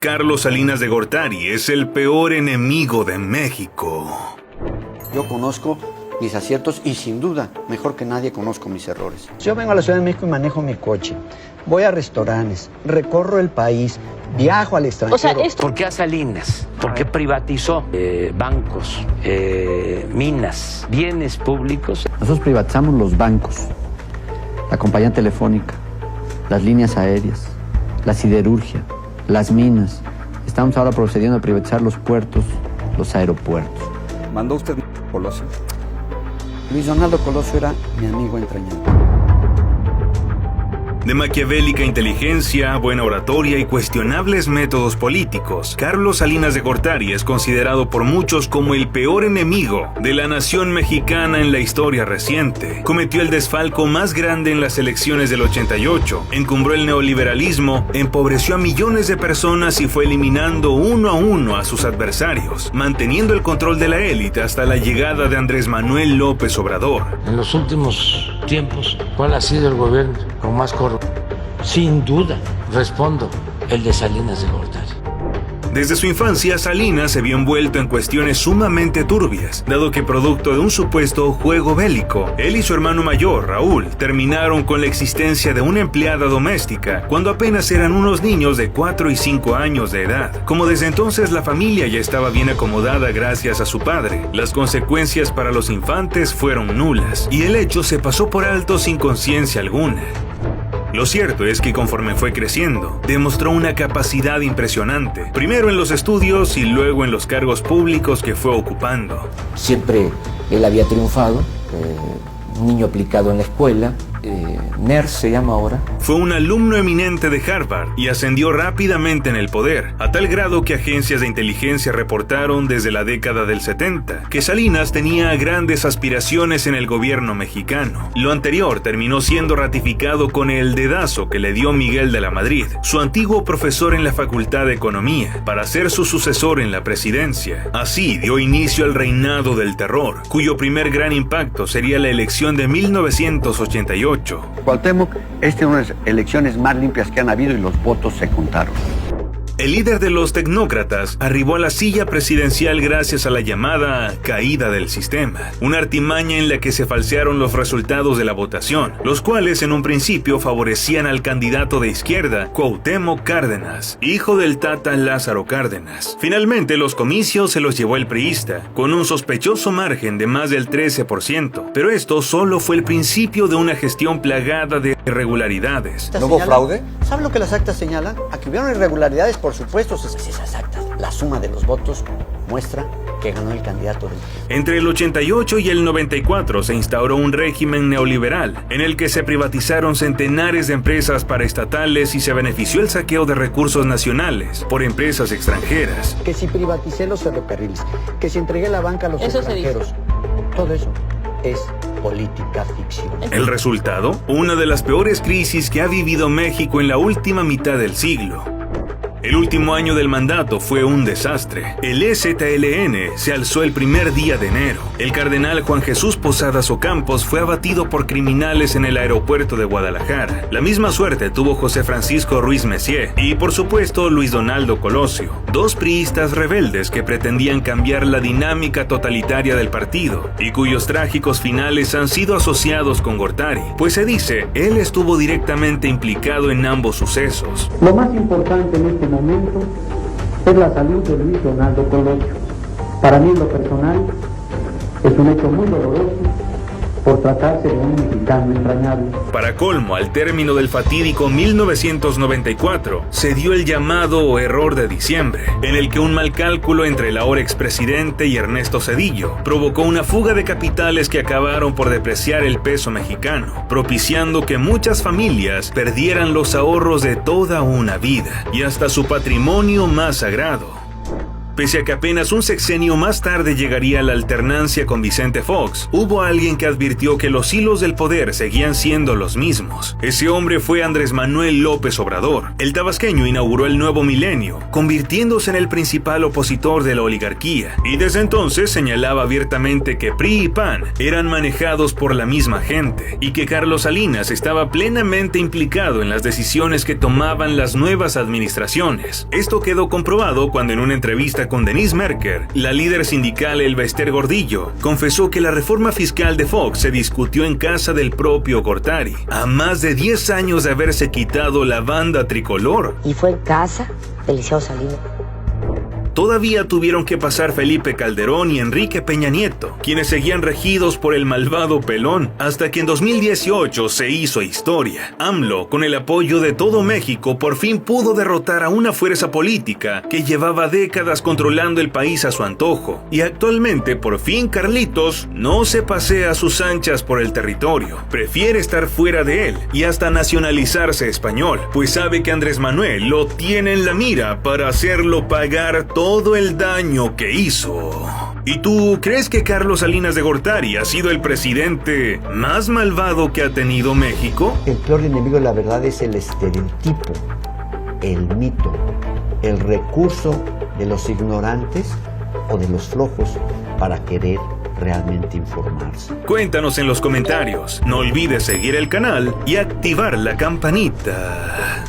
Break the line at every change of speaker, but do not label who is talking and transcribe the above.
Carlos Salinas de Gortari es el peor enemigo de México.
Yo conozco mis aciertos y sin duda, mejor que nadie, conozco mis errores.
Yo vengo a la Ciudad de México y manejo mi coche. Voy a restaurantes, recorro el país, viajo al extranjero.
O sea, esto...
¿Por qué a Salinas? ¿Por qué privatizó bancos, minas, bienes públicos?
Nosotros privatizamos los bancos, la compañía telefónica, las líneas aéreas, la siderurgia, las minas. Estamos ahora procediendo a privatizar los puertos, los aeropuertos.
¿Mandó usted Colosio? Luis Donaldo Colosio era mi amigo entrañable.
De maquiavélica inteligencia, buena oratoria y cuestionables métodos políticos, Carlos Salinas de Gortari es considerado por muchos como el peor enemigo de la nación mexicana en la historia reciente. Cometió el desfalco más grande en las elecciones del 88, encumbró el neoliberalismo, empobreció a millones de personas y fue eliminando uno a uno a sus adversarios, manteniendo el control de la élite hasta la llegada de Andrés Manuel López Obrador.
En los últimos tiempos, ¿cuál ha sido el gobierno con más corrupción? Sin duda, respondo, el de Salinas de Gortari.
Desde su infancia, Salinas se vio envuelto en cuestiones sumamente turbias, dado que producto de un supuesto juego bélico, él y su hermano mayor, Raúl, terminaron con la existencia de una empleada doméstica, cuando apenas eran unos niños de 4 y 5 años de edad. Como desde entonces la familia ya estaba bien acomodada gracias a su padre, las consecuencias para los infantes fueron nulas, y el hecho se pasó por alto sin conciencia alguna. Lo cierto es que conforme fue creciendo, demostró una capacidad impresionante, primero en los estudios y luego en los cargos públicos que fue ocupando.
Siempre él había triunfado, un niño aplicado en la escuela, nerd se llama ahora.
Fue un alumno eminente de Harvard y ascendió rápidamente en el poder, a tal grado que agencias de inteligencia reportaron desde la década del 70 que Salinas tenía grandes aspiraciones en el gobierno mexicano. Lo anterior terminó siendo ratificado con el dedazo que le dio Miguel de la Madrid, su antiguo profesor en la Facultad de Economía, para ser su sucesor en la presidencia. Así dio inicio al reinado del terror, cuyo primer gran impacto sería la elección de 1988.
Cuauhtémoc, esta es una de las elecciones más limpias que han habido y los votos se contaron.
El líder de los tecnócratas arribó a la silla presidencial gracias a la llamada caída del sistema, una artimaña en la que se falsearon los resultados de la votación, los cuales en un principio favorecían al candidato de izquierda, Cuauhtémoc Cárdenas, hijo del Tata Lázaro Cárdenas. Finalmente los comicios se los llevó el priista, con un sospechoso margen de más del 13%, pero esto solo fue el principio de una gestión plagada de irregularidades.
¿No hubo fraude?
¿Sabe lo que las actas señalan? Aquí hubieron irregularidades, por supuesto. Si esas actas, la suma de los votos muestra que ganó el candidato del...
Entre el 88 y el 94 se instauró un régimen neoliberal en el que se privatizaron centenares de empresas paraestatales y se benefició el saqueo de recursos nacionales por empresas extranjeras.
Que si privaticé los ferrocarriles, que si entregué la banca a los extranjeros, todo eso es política ficción.
El resultado, una de las peores crisis que ha vivido México en la última mitad del siglo. El último año del mandato fue un desastre. El EZLN se alzó el primer día de enero. El cardenal Juan Jesús Posadas Ocampos fue abatido por criminales en el aeropuerto de Guadalajara. La misma suerte tuvo José Francisco Ruiz Messier y, por supuesto, Luis Donaldo Colosio, dos priistas rebeldes que pretendían cambiar la dinámica totalitaria del partido y cuyos trágicos finales han sido asociados con Gortari, pues se dice, él estuvo directamente implicado en ambos sucesos.
Lo más importante en este momento es la salud de Luis Donaldo Colosio. Para mí, en lo personal, es un hecho muy doloroso por tratarse de un mexicano entrañable.
Para colmo, al término del fatídico 1994, se dio el llamado error de diciembre, en el que un mal cálculo entre el ahora expresidente y Ernesto Zedillo provocó una fuga de capitales que acabaron por depreciar el peso mexicano, propiciando que muchas familias perdieran los ahorros de toda una vida y hasta su patrimonio más sagrado. Pese a que apenas un sexenio más tarde llegaría la alternancia con Vicente Fox, hubo alguien que advirtió que los hilos del poder seguían siendo los mismos. Ese hombre fue Andrés Manuel López Obrador. El tabasqueño inauguró el nuevo milenio, convirtiéndose en el principal opositor de la oligarquía, y desde entonces señalaba abiertamente que PRI y PAN eran manejados por la misma gente, y que Carlos Salinas estaba plenamente implicado en las decisiones que tomaban las nuevas administraciones. Esto quedó comprobado cuando en una entrevista con Denise Merker, la líder sindical Elba Ester Gordillo confesó que la reforma fiscal de Fox se discutió en casa del propio Gortari, a más de 10 años de haberse quitado la banda tricolor.
Y fue en casa del Liceo Salinas.
Todavía tuvieron que pasar Felipe Calderón y Enrique Peña Nieto, quienes seguían regidos por el malvado Pelón, hasta que en 2018 se hizo historia. AMLO, con el apoyo de todo México, por fin pudo derrotar a una fuerza política que llevaba décadas controlando el país a su antojo. Y actualmente, por fin, Carlitos no se pasea a sus anchas por el territorio. Prefiere estar fuera de él y hasta nacionalizarse español, pues sabe que Andrés Manuel lo tiene en la mira para hacerlo pagar todo el daño que hizo. ¿Y tú crees que Carlos Salinas de Gortari ha sido el presidente más malvado que ha tenido México?
El peor enemigo de la verdad es el estereotipo, el mito, el recurso de los ignorantes o de los flojos para querer realmente informarse.
Cuéntanos en los comentarios. No olvides seguir el canal y activar la campanita.